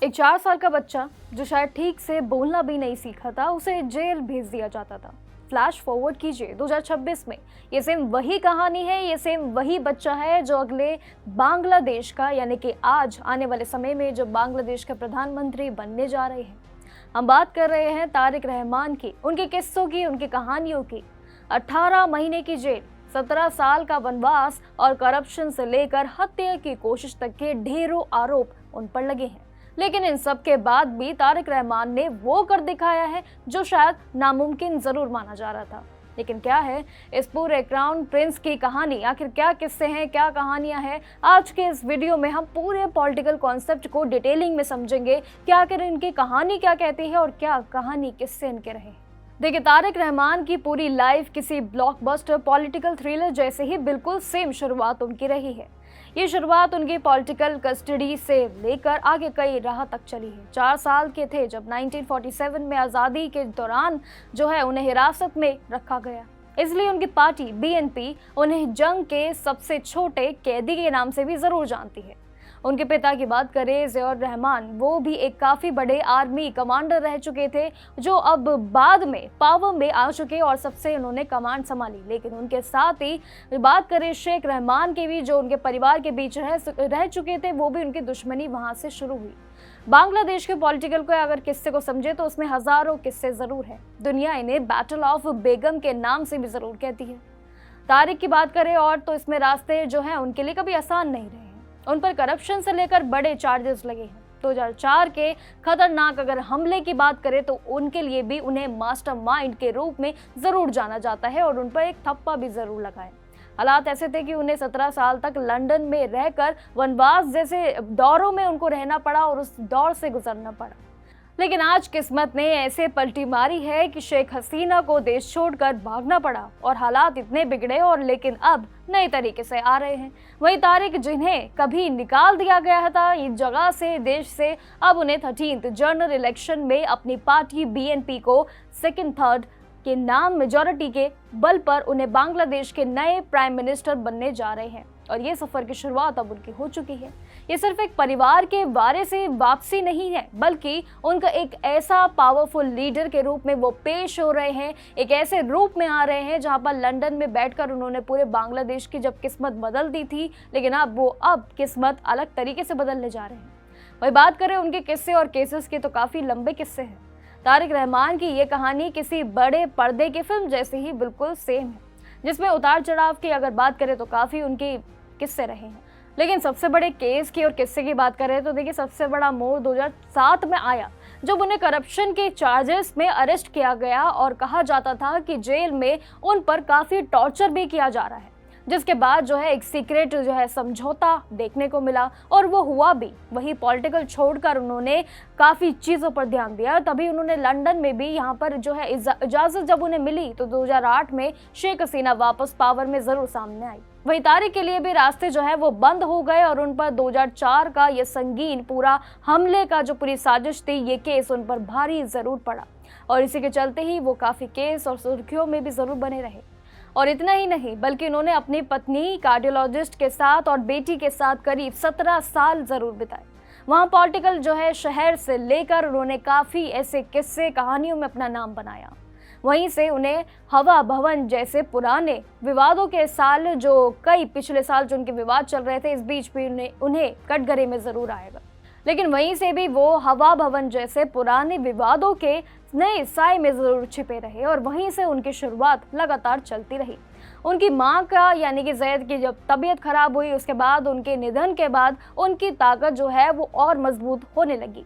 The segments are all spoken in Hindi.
एक 4 साल का बच्चा जो शायद ठीक से बोलना भी नहीं सीखा था, उसे जेल भेज दिया जाता था। फ्लैश फॉरवर्ड कीजिए 2026 में, ये सेम वही कहानी है, ये सेम वही बच्चा है जो अगले बांग्लादेश का यानी कि आज आने वाले समय में जो बांग्लादेश के प्रधानमंत्री बनने जा रहे हैं। हम बात कर रहे हैं तारिक रहमान की, उनके किस्सों की, उनकी कहानियों की। 18 महीने की जेल, 17 साल का वनवास और करप्शन से लेकर हत्या की कोशिश तक के ढेरों आरोप उन पर लगे हैं। लेकिन इन सब के बाद भी तारिक रहमान ने वो कर दिखाया है जो शायद नामुमकिन जरूर माना जा रहा था। लेकिन क्या है इस पूरे क्राउन प्रिंस की कहानी, आखिर क्या किस्से हैं, क्या कहानियां हैं? आज के इस वीडियो में हम पूरे पॉलिटिकल कॉन्सेप्ट को डिटेलिंग में समझेंगे कि आखिर इनकी कहानी क्या कहती है और क्या कहानी किससे इनके रहे। देखिए, तारिक रहमान की पूरी लाइफ किसी ब्लॉकबस्टर पॉलिटिकल थ्रिलर जैसे ही बिल्कुल सेम शुरुआत उनकी रही है। ये शुरुआत उनकी पॉलिटिकल कस्टडी से लेकर आगे कई राह तक चली है। 4 साल के थे जब 1947 में आज़ादी के दौरान जो है उन्हें हिरासत में रखा गया, इसलिए उनकी पार्टी बीएनपी उन्हें जंग के सबसे छोटे कैदी के नाम से भी जरूर जानती है। उनके पिता की बात करें ज़ियाउर रहमान, वो भी एक काफ़ी बड़े आर्मी कमांडर रह चुके थे जो अब बाद में पावर में आ चुके और सबसे उन्होंने कमांड संभाली। लेकिन उनके साथ ही बात करें शेख रहमान की भी, जो उनके परिवार के बीच रह चुके थे, वो भी उनकी दुश्मनी वहाँ से शुरू हुई। बांग्लादेश के पॉलिटिकल को अगर किस्से को समझे तो उसमें हज़ारों किस्से ज़रूर है। दुनिया इन्हें बैटल ऑफ बेगम के नाम से भी ज़रूर कहती है। तारिक की बात करें और तो इसमें रास्ते जो हैं उनके लिए कभी आसान नहीं रहे। उन पर करप्शन से लेकर बड़े चार्जेस लगे हैं। 2004 के खतरनाक अगर हमले की बात करें तो उनके लिए भी उन्हें मास्टरमाइंड के रूप में जरूर जाना जाता है और उन पर एक थप्पा भी जरूर लगा है। हालात ऐसे थे कि उन्हें 17 साल तक लंदन में रहकर वनवास जैसे दौरों में उनको रहना पड़ा और उस दौर से गुजरना पड़ा। लेकिन आज किस्मत ने ऐसे पलटी मारी है कि शेख हसीना को देश छोड़कर भागना पड़ा और हालात इतने बिगड़े और लेकिन अब नए तरीके से आ रहे हैं। वही तारिक जिन्हें कभी निकाल दिया गया था इस जगह से, देश से, अब उन्हें 13th जनरल इलेक्शन में अपनी पार्टी बीएनपी को सेकंड थर्ड के नाम मेजॉरिटी के बल पर उन्हें बांग्लादेश के नए प्राइम मिनिस्टर बनने जा रहे हैं और ये सफर की शुरुआत अब उनकी हो चुकी है। ये सिर्फ एक परिवार के बारे से वापसी नहीं है, बल्कि उनका एक ऐसा पावरफुल लीडर के रूप में वो पेश हो रहे हैं, एक ऐसे रूप में आ रहे हैं जहां पर लंदन में बैठकर उन्होंने पूरे बांग्लादेश की जब किस्मत बदल दी थी, लेकिन अब किस्मत अलग तरीके से बदलने जा रहे हैं। वही बात करें उनके किस्से और केसेस के तो काफी लंबे किस्से हैं। तारिक रहमान की ये कहानी किसी बड़े पर्दे की फिल्म जैसे ही बिल्कुल सेम है, जिसमें उतार चढ़ाव की अगर बात करें तो काफी उनके किस्से रहे हैं। लेकिन सबसे बड़े केस की और किस्से की बात करें तो देखिए, सबसे बड़ा मोड़ 2007 में आया जब उन्हें करप्शन के चार्जेस में अरेस्ट किया गया और कहा जाता था कि जेल में उन पर काफी टॉर्चर भी किया जा रहा है, जिसके बाद जो है एक सीक्रेट जो है समझौता देखने को मिला और वो हुआ भी। वही पॉलिटिकल छोड़कर उन्होंने काफ़ी चीज़ों पर ध्यान दिया, तभी उन्होंने लंदन में भी यहाँ पर जो है इजाज़त जब उन्हें मिली तो 2008 में शेख हसीना वापस पावर में ज़रूर सामने आई। वही तारिक के लिए भी रास्ते जो है वो बंद हो गए और उन पर 2004 का ये संगीन पूरा हमले का जो पूरी साजिश थी, ये केस उन पर भारी ज़रूर पड़ा और इसी के चलते ही वो काफ़ी केस और सुर्खियों में भी ज़रूर बने रहे। और इतना ही नहीं बल्कि उन्होंने अपनी पत्नी कार्डियोलॉजिस्ट के साथ और बेटी के साथ करीब 17 साल जरूर बिताए। वहाँ पॉलिटिकल जो है शहर से लेकर उन्होंने काफ़ी ऐसे किस्से कहानियों में अपना नाम बनाया। वहीं से उन्हें हवा भवन जैसे पुराने विवादों के साल, जो कई पिछले साल जो उनके विवाद चल रहे थे, इस बीच भी उन्हें कटघरे में ज़रूर आएगा। लेकिन वहीं से भी वो हवा भवन जैसे पुराने विवादों के नए साए में जरूर छिपे रहे और वहीं से उनकी शुरुआत लगातार चलती रही। उनकी मां का यानी कि ज़ैद की जब तबीयत खराब हुई, उसके बाद उनके निधन के बाद उनकी ताकत जो है वो और मजबूत होने लगी।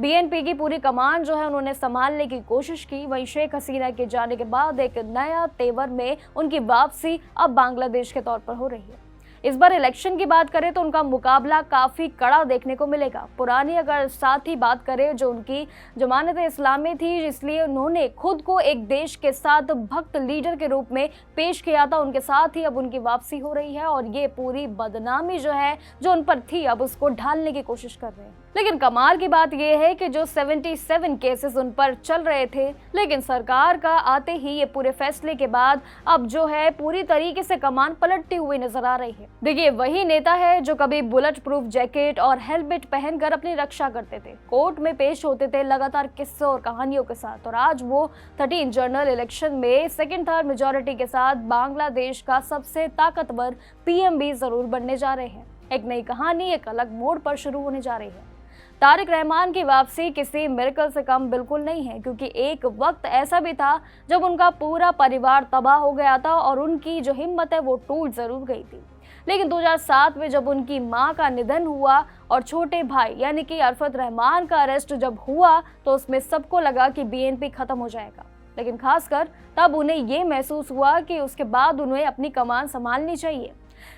बीएनपी की पूरी कमान जो है उन्होंने संभालने की कोशिश की। वहीं शेख हसीना के जाने के बाद एक नया तेवर में उनकी वापसी अब बांग्लादेश के तौर पर हो रही है। इस बार इलेक्शन की बात करें तो उनका मुकाबला काफ़ी कड़ा देखने को मिलेगा। पुरानी अगर साथ ही बात करें जो उनकी जमानत इस्लामी थी, इसलिए उन्होंने खुद को एक देश के साथ भक्त लीडर के रूप में पेश किया था, उनके साथ ही अब उनकी वापसी हो रही है और ये पूरी बदनामी जो है जो उन पर थी अब उसको ढालने की कोशिश कर रहे हैं। लेकिन कमाल की बात यह है कि जो 77 केसेस उन पर चल रहे थे, लेकिन सरकार का आते ही ये पूरे फैसले के बाद अब जो है पूरी तरीके से कमान पलटती हुई नजर आ रही है। देखिए, वही नेता है जो कभी बुलेट प्रूफ जैकेट और हेलमेट पहनकर अपनी रक्षा करते थे, कोर्ट में पेश होते थे लगातार किस्सों और कहानियों के साथ, और आज वो 13 जनरल इलेक्शन में सेकंड थर्ड मेजोरिटी के साथ बांग्लादेश का सबसे ताकतवर पीएम भी जरूर बनने जा रहे हैं। एक नई कहानी एक अलग मोड़ पर शुरू होने जा रही है। तारिक रहमान की वापसी किसी मिरेकल से कम बिल्कुल नहीं है, क्योंकि एक वक्त ऐसा भी था जब उनका पूरा परिवार तबाह हो गया था और उनकी जो हिम्मत है वो टूट जरूर गई थी। लेकिन 2007 में जब उनकी मां का निधन हुआ और छोटे भाई यानी कि अरफत रहमान का अरेस्ट जब हुआ, तो उसमें सबको लगा कि बीएनपी खत्म हो जाएगा। लेकिन खासकर तब उन्हें ये महसूस हुआ कि उसके बाद उन्हें अपनी कमान संभालनी चाहिए।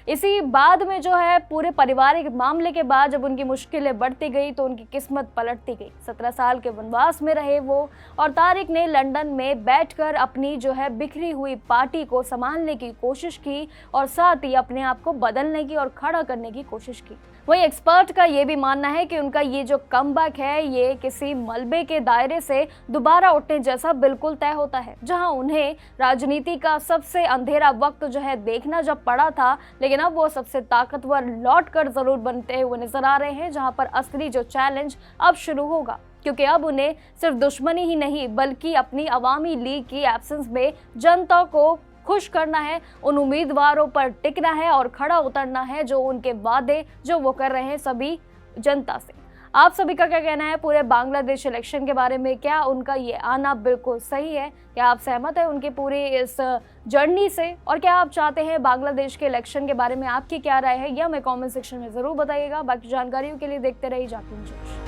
इसी बाद में जो है पूरे पारिवारिक मामले के बाद जब उनकी मुश्किलें बढ़ती गई तो उनकी किस्मत पलटती गई। 17 साल के वनवास में रहे वो, और तारिक ने लंदन में बैठकर अपनी जो है बिखरी हुई पार्टी को संभालने की कोशिश की और साथ ही अपने आप को बदलने की और खड़ा करने की कोशिश की। वहीं एक्सपर्ट का ये भी मानना है कि उनका ये जो कमबैक है ये किसी मलबे के दायरे से दोबारा उठने जैसा बिल्कुल तय होता है, जहां उन्हें राजनीति का सबसे अंधेरा वक्त जो है देखना जब पड़ा था, लेकिन अब वो सबसे ताकतवर लौट कर जरूर बनते हुए नजर आ रहे हैं, जहां पर असली जो चैलेंज अब शुरू होगा, क्योंकि अब उन्हें सिर्फ दुश्मनी ही नहीं बल्कि अपनी अवामी लीग की एब्सेंस में जनता को खुश करना है, उन उम्मीदवारों पर टिकना है और खड़ा उतरना है जो उनके वादे जो वो कर रहे हैं सभी जनता से। आप सभी का क्या कहना है पूरे बांग्लादेश इलेक्शन के बारे में? क्या उनका ये आना बिल्कुल सही है? क्या आप सहमत हैं उनकी पूरी इस जर्नी से? और क्या आप चाहते हैं बांग्लादेश के इलेक्शन के बारे में आपकी क्या राय है, यह हमें कमेंट सेक्शन में जरूर बताइएगा। बाकी जानकारियों के लिए देखते रहिए जाकिर न्यूज़।